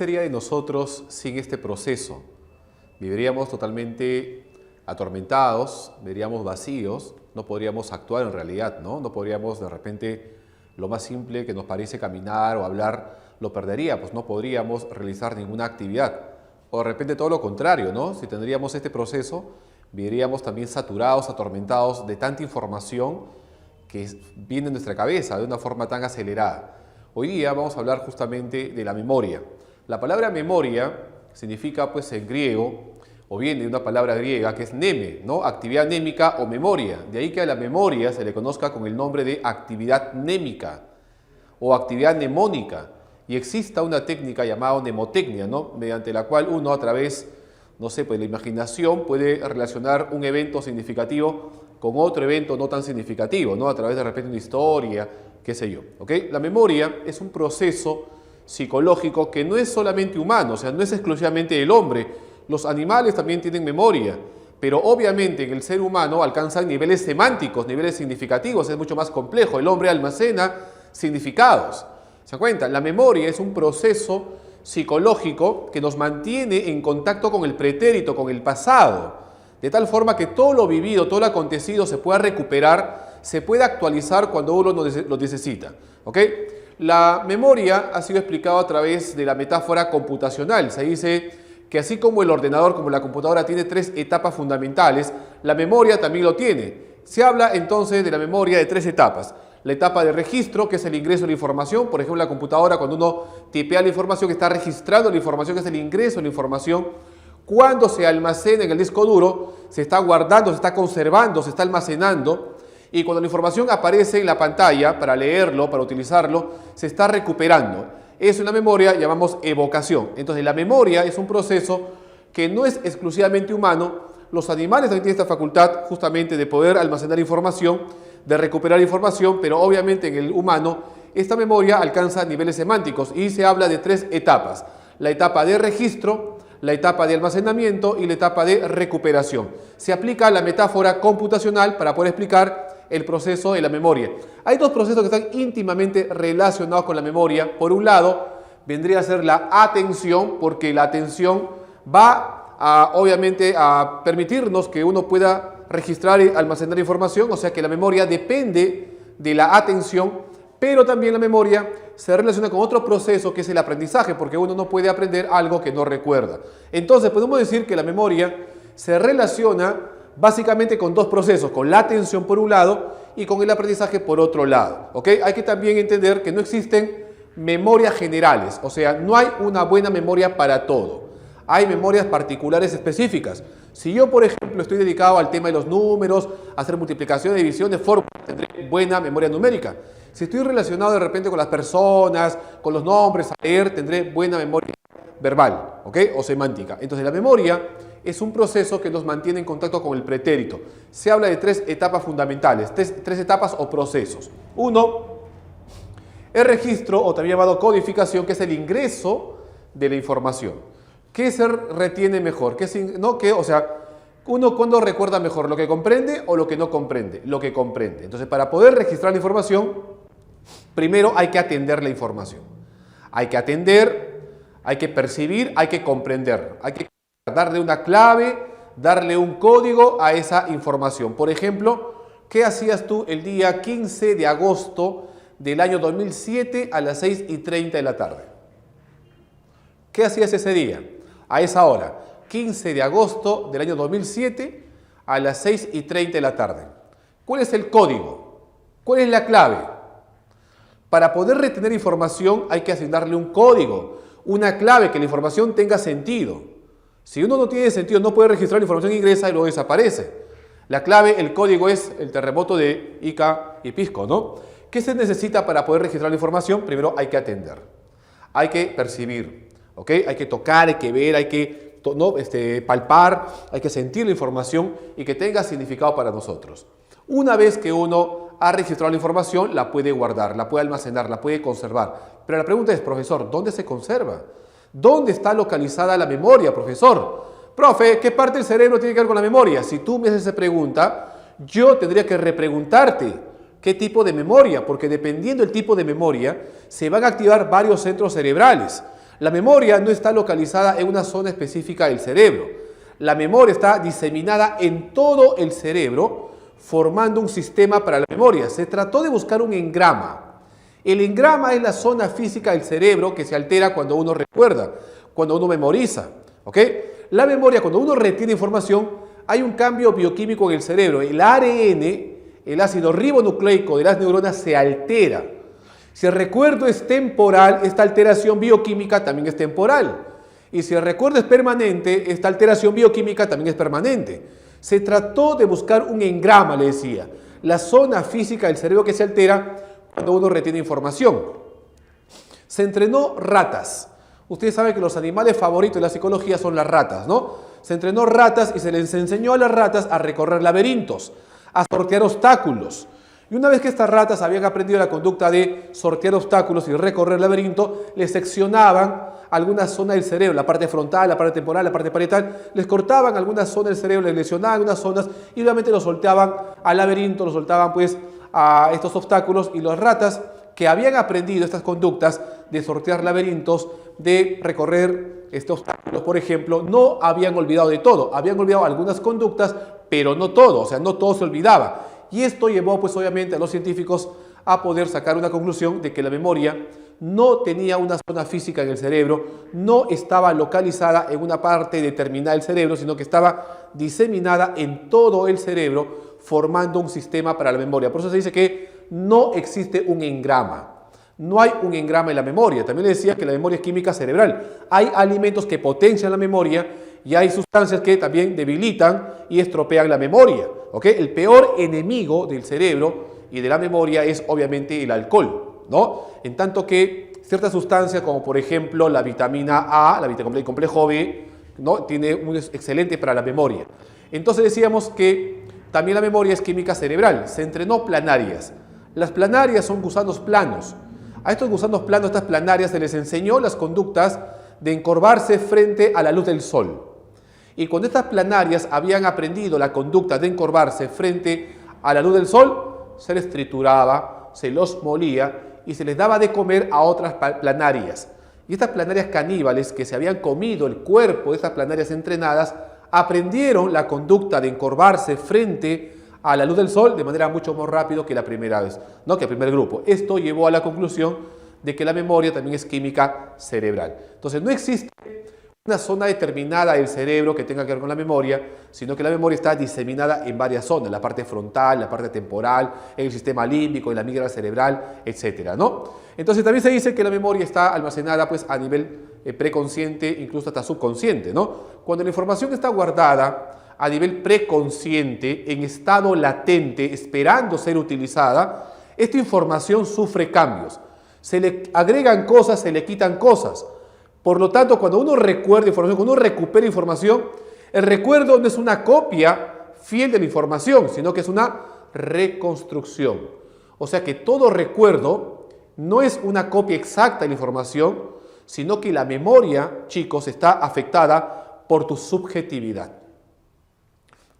sería de nosotros sin este proceso? Viviríamos totalmente atormentados, viviríamos vacíos, no podríamos actuar en realidad, ¿no? No podríamos de repente, lo más simple que nos parece caminar o hablar, lo perdería, pues no podríamos realizar ninguna actividad. O de repente todo lo contrario, ¿no? Si tendríamos este proceso, viviríamos también saturados, atormentados de tanta información que viene en nuestra cabeza de una forma tan acelerada. Hoy día vamos a hablar justamente de la memoria. La palabra memoria significa, pues, en griego, o viene de una palabra griega que es neme, ¿no? Actividad némica o memoria. De ahí que a la memoria se le conozca con el nombre de actividad némica o actividad mnemónica. Y exista una técnica llamada mnemotecnia, ¿no? Mediante la cual uno a través, no sé, pues, de la imaginación puede relacionar un evento significativo con otro evento no tan significativo, ¿no? A través de repente una historia, qué sé yo, ¿ok? La memoria es un proceso psicológico que no es solamente humano, o sea, no es exclusivamente del hombre. Los animales también tienen memoria, pero obviamente en el ser humano alcanzan niveles semánticos, niveles significativos, es mucho más complejo. El hombre almacena significados. ¿Se dan cuenta? La memoria es un proceso psicológico que nos mantiene en contacto con el pretérito, con el pasado, de tal forma que todo lo vivido, todo lo acontecido se pueda recuperar, se puede actualizar cuando uno lo necesita, ¿ok? La memoria ha sido explicada a través de la metáfora computacional. Se dice que así como el ordenador, como la computadora tiene 3 etapas fundamentales, la memoria también lo tiene. Se habla entonces de la memoria de 3 etapas. La etapa de registro, que es el ingreso de la información. Por ejemplo, la computadora, cuando uno tipea la información, está registrando la información, que es el ingreso de la información. Cuando se almacena en el disco duro, se está guardando, se está conservando, se está almacenando. Y cuando la información aparece en la pantalla, para leerlo, para utilizarlo, se está recuperando. Es una memoria, llamamos evocación. Entonces, la memoria es un proceso que no es exclusivamente humano. Los animales también tienen esta facultad justamente de poder almacenar información, de recuperar información, pero obviamente en el humano esta memoria alcanza niveles semánticos y se habla de 3 etapas. La etapa de registro, la etapa de almacenamiento y la etapa de recuperación. Se aplica la metáfora computacional para poder explicar el proceso de la memoria. Hay 2 procesos que están íntimamente relacionados con la memoria. Por un lado, vendría a ser la atención, porque la atención va obviamente a permitirnos que uno pueda registrar y almacenar información, o sea que la memoria depende de la atención, pero también la memoria se relaciona con otro proceso que es el aprendizaje, porque uno no puede aprender algo que no recuerda. Entonces podemos decir que la memoria se relaciona básicamente con 2 procesos, con la atención por un lado y con el aprendizaje por otro lado, ¿ok? Hay que también entender que no existen memorias generales, o sea, no hay una buena memoria para todo. Hay memorias particulares específicas. Si yo, por ejemplo, estoy dedicado al tema de los números, a hacer multiplicación, división de fórmulas, tendré buena memoria numérica. Si estoy relacionado de repente con las personas, con los nombres, a leer, tendré buena memoria verbal, ¿ok? O semántica. Entonces, la memoria es un proceso que nos mantiene en contacto con el pretérito. Se habla de 3 etapas fundamentales, 3 etapas o procesos. Uno, el registro, o también llamado codificación, que es el ingreso de la información. ¿Qué se retiene mejor? O sea, uno cuando recuerda mejor, ¿lo que comprende o lo que no comprende? Lo que comprende. Entonces, para poder registrar la información, primero hay que atender la información. Hay que atender, hay que percibir, hay que comprender. Hay que darle una clave, darle un código a esa información. Por ejemplo, ¿qué hacías tú el día 15 de agosto del año 2007 a las 6:30 de la tarde? ¿Qué hacías ese día? A esa hora, 15 de agosto del año 2007 a las 6:30 de la tarde. ¿Cuál es el código? ¿Cuál es la clave? Para poder retener información hay que asignarle un código, una clave, que la información tenga sentido. Si uno no tiene sentido, no puede registrar la información, ingresa y luego desaparece. La clave, el código es el terremoto de Ica y Pisco, ¿no? ¿Qué se necesita para poder registrar la información? Primero hay que atender, hay que percibir, ¿ok? Hay que tocar, hay que ver, hay que palpar, hay que sentir la información y que tenga significado para nosotros. Una vez que uno ha registrado la información, la puede guardar, la puede almacenar, la puede conservar. Pero la pregunta es, profesor, ¿dónde se conserva? ¿Dónde está localizada la memoria, profesor? Profe, ¿qué parte del cerebro tiene que ver con la memoria? Si tú me haces esa pregunta, yo tendría que repreguntarte qué tipo de memoria, porque dependiendo del tipo de memoria, se van a activar varios centros cerebrales. La memoria no está localizada en una zona específica del cerebro. La memoria está diseminada en todo el cerebro, formando un sistema para la memoria. Se trató de buscar un engrama. El engrama es la zona física del cerebro que se altera cuando uno recuerda, cuando uno memoriza. ¿Ok? La memoria, cuando uno retiene información, hay un cambio bioquímico en el cerebro. El ARN, el ácido ribonucleico de las neuronas, se altera. Si el recuerdo es temporal, esta alteración bioquímica también es temporal. Y si el recuerdo es permanente, esta alteración bioquímica también es permanente. Se trató de buscar un engrama, le decía, la zona física del cerebro que se altera cuando uno retiene información. Se entrenó ratas. Ustedes saben que los animales favoritos de la psicología son las ratas, ¿no? Se entrenó ratas y se les enseñó a las ratas a recorrer laberintos, a sortear obstáculos. Y una vez que estas ratas habían aprendido la conducta de sortear obstáculos y recorrer laberintos, les seccionaban alguna zona del cerebro, la parte frontal, la parte temporal, la parte parietal, les cortaban alguna zona del cerebro, les lesionaban algunas zonas y obviamente los soltaban al laberinto, los soltaban pues a estos obstáculos, y las ratas que habían aprendido estas conductas de sortear laberintos, de recorrer obstáculos, por ejemplo, no habían olvidado de todo, habían olvidado algunas conductas, pero no todo, o sea, no todo se olvidaba. Y esto llevó pues obviamente a los científicos a poder sacar una conclusión de que la memoria no tenía una zona física en el cerebro, no estaba localizada en una parte determinada del cerebro, sino que estaba diseminada en todo el cerebro, formando un sistema para la memoria. Por eso se dice que no existe un engrama. No hay un engrama en la memoria. También le decía que la memoria es química cerebral. Hay alimentos que potencian la memoria y hay sustancias que también debilitan y estropean la memoria. ¿Ok? El peor enemigo del cerebro y de la memoria es obviamente el alcohol, ¿no? En tanto que ciertas sustancias como por ejemplo la vitamina A, la vitamina complejo B, ¿no? Tiene un excelente para la memoria. Entonces decíamos que también la memoria es química cerebral. Se entrenó planarias. Las planarias son gusanos planos. A estos gusanos planos, estas planarias, se les enseñó las conductas de encorvarse frente a la luz del sol. Y cuando estas planarias habían aprendido la conducta de encorvarse frente a la luz del sol, se les trituraba, se los molía y se les daba de comer a otras planarias. Y estas planarias caníbales que se habían comido el cuerpo de estas planarias entrenadas, aprendieron la conducta de encorvarse frente a la luz del sol de manera mucho más rápido que la primera vez, ¿no? Que el primer grupo. Esto llevó a la conclusión de que la memoria también es química cerebral. Entonces no existe una zona determinada del cerebro que tenga que ver con la memoria, sino que la memoria está diseminada en varias zonas, la parte frontal, la parte temporal, en el sistema límbico, en la amígdala cerebral, etcétera, ¿no? Entonces también se dice que la memoria está almacenada pues a nivel preconsciente, incluso hasta subconsciente, ¿no? Cuando la información está guardada a nivel preconsciente, en estado latente, esperando ser utilizada, esta información sufre cambios. Se le agregan cosas, se le quitan cosas. Por lo tanto, cuando uno recuerda información, cuando uno recupera información, el recuerdo no es una copia fiel de la información, sino que es una reconstrucción. O sea que todo recuerdo no es una copia exacta de la información, sino que la memoria, chicos, está afectada por tu subjetividad,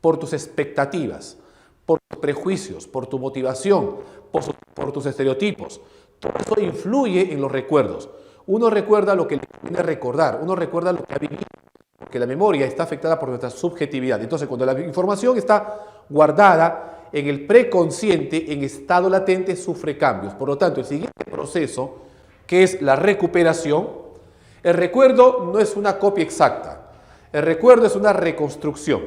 por tus expectativas, por tus prejuicios, por tu motivación, por tus estereotipos. Todo eso influye en los recuerdos. Uno recuerda lo que le conviene recordar, uno recuerda lo que ha vivido, porque la memoria está afectada por nuestra subjetividad. Entonces, cuando la información está guardada en el preconsciente, en estado latente, sufre cambios. Por lo tanto, el siguiente proceso, que es la recuperación, el recuerdo no es una copia exacta, el recuerdo es una reconstrucción.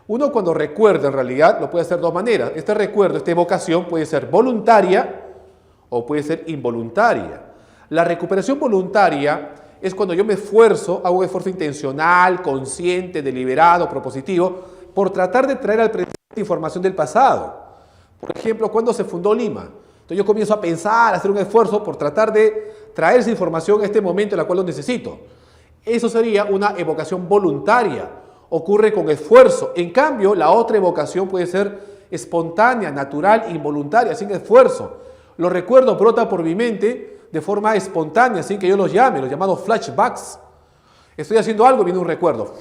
Uno cuando recuerda en realidad lo puede hacer de dos maneras. Este recuerdo, esta evocación puede ser voluntaria o puede ser involuntaria. La recuperación voluntaria es cuando yo me esfuerzo, hago un esfuerzo intencional, consciente, deliberado, propositivo, por tratar de traer al presente información del pasado. Por ejemplo, cuando se fundó Lima. Entonces yo comienzo a pensar, a hacer un esfuerzo por tratar de traer esa información a este momento en el cual lo necesito. Eso sería una evocación voluntaria. Ocurre con esfuerzo. En cambio, la otra evocación puede ser espontánea, natural, involuntaria, sin esfuerzo. Los recuerdos brotan por mi mente de forma espontánea, sin que yo los llame, los llamados flashbacks. Estoy haciendo algo, viene un recuerdo.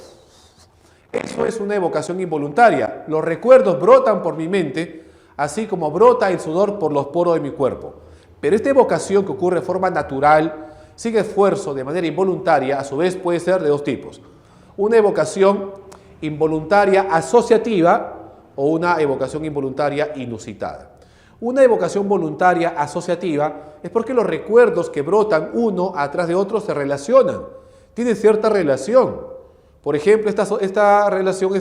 Eso es una evocación involuntaria. Los recuerdos brotan por mi mente, así como brota el sudor por los poros de mi cuerpo. Pero esta evocación que ocurre de forma natural, sin esfuerzo, de manera involuntaria, a su vez puede ser de dos tipos. Una evocación involuntaria asociativa o una evocación involuntaria inusitada. Una evocación voluntaria asociativa es porque los recuerdos que brotan uno atrás de otro se relacionan, tienen cierta relación. Por ejemplo, esta relación,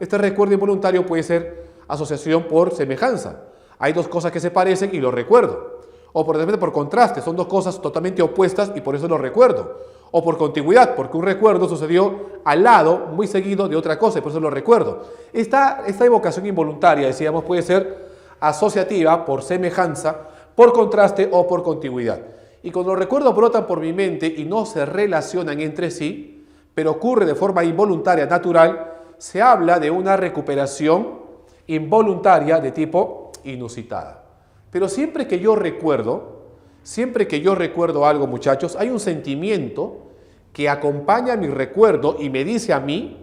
este recuerdo involuntario puede ser asociación por semejanza. Hay dos cosas que se parecen y lo recuerdo. O por contraste, son dos cosas totalmente opuestas y por eso lo recuerdo. O por contigüidad, porque un recuerdo sucedió al lado, muy seguido de otra cosa y por eso lo recuerdo. Esta evocación involuntaria, decíamos, puede ser asociativa, por semejanza, por contraste o por contigüidad. Y cuando los recuerdos brotan por mi mente y no se relacionan entre sí, pero ocurre de forma involuntaria, natural, se habla de una recuperación involuntaria de tipo inusitada. Pero siempre que yo recuerdo algo, muchachos, hay un sentimiento que acompaña mi recuerdo y me dice a mí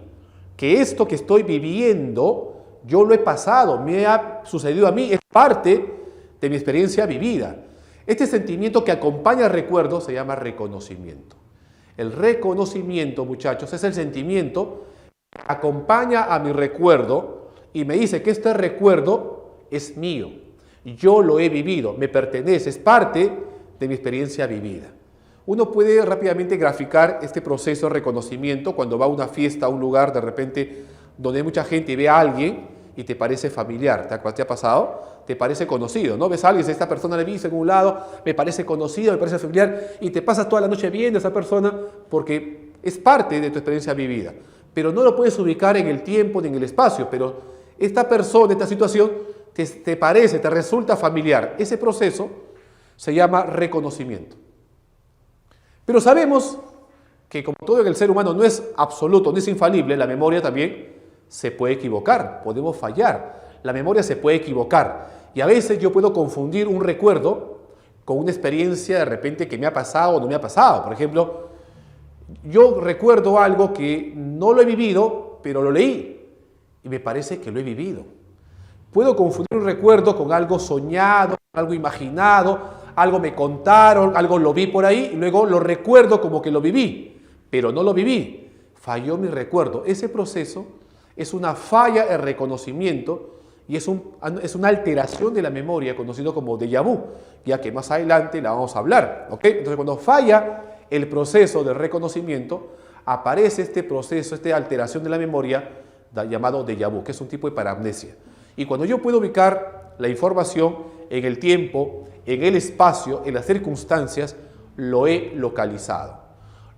que esto que estoy viviendo, yo lo he pasado, me ha sucedido a mí, es parte de mi experiencia vivida. Este sentimiento que acompaña el recuerdo se llama reconocimiento. El reconocimiento, muchachos, es el sentimiento que acompaña a mi recuerdo y me dice que este recuerdo es mío. Yo lo he vivido, me pertenece, es parte de mi experiencia vivida. Uno puede rápidamente graficar este proceso de reconocimiento cuando va a una fiesta, a un lugar de repente donde hay mucha gente y ve a alguien y te parece familiar. ¿Te ha pasado? Te parece conocido, ¿no? Ves a alguien, esta persona la he visto en un lado, me parece conocido, me parece familiar, y te pasas toda la noche viendo a esa persona porque es parte de tu experiencia vivida. Pero no lo puedes ubicar en el tiempo ni en el espacio, pero esta persona, esta situación, te parece, te resulta familiar. Ese proceso se llama reconocimiento. Pero sabemos que como todo en el ser humano no es absoluto, no es infalible, la memoria también se puede equivocar, podemos fallar. La memoria se puede equivocar y a veces yo puedo confundir un recuerdo con una experiencia de repente que me ha pasado o no me ha pasado. Por ejemplo, yo recuerdo algo que no lo he vivido, pero lo leí y me parece que lo he vivido. Puedo confundir un recuerdo con algo soñado, algo imaginado, algo me contaron, algo lo vi por ahí y luego lo recuerdo como que lo viví, pero no lo viví. Falló mi recuerdo. Ese proceso es una falla en reconocimiento y es una alteración de la memoria conocido como déjà vu, ya que más adelante la vamos a hablar. ¿Okay? Entonces, cuando falla el proceso de reconocimiento, aparece este proceso, esta alteración de la memoria llamado déjà vu, que es un tipo de paramnesia. Y cuando yo puedo ubicar la información en el tiempo, en el espacio, en las circunstancias, lo he localizado.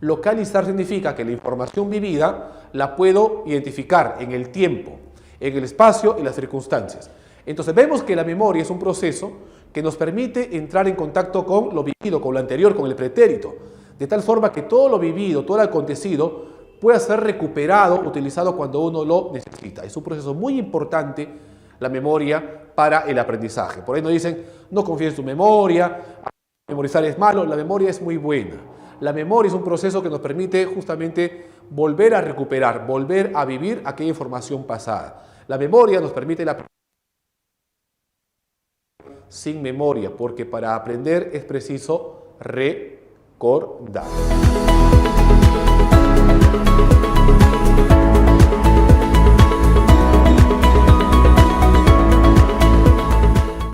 Localizar significa que la información vivida la puedo identificar en el tiempo, en el espacio y las circunstancias. Entonces vemos que la memoria es un proceso que nos permite entrar en contacto con lo vivido, con lo anterior, con el pretérito, de tal forma que todo lo vivido, todo lo acontecido, pueda ser recuperado, utilizado cuando uno lo necesita. Es un proceso muy importante, la memoria, para el aprendizaje. Por ahí nos dicen, no confíes en tu memoria, memorizar es malo. La memoria es muy buena. La memoria es un proceso que nos permite justamente volver a recuperar, volver a vivir aquella información pasada. La memoria nos permite la sin memoria, porque para aprender es preciso recordar.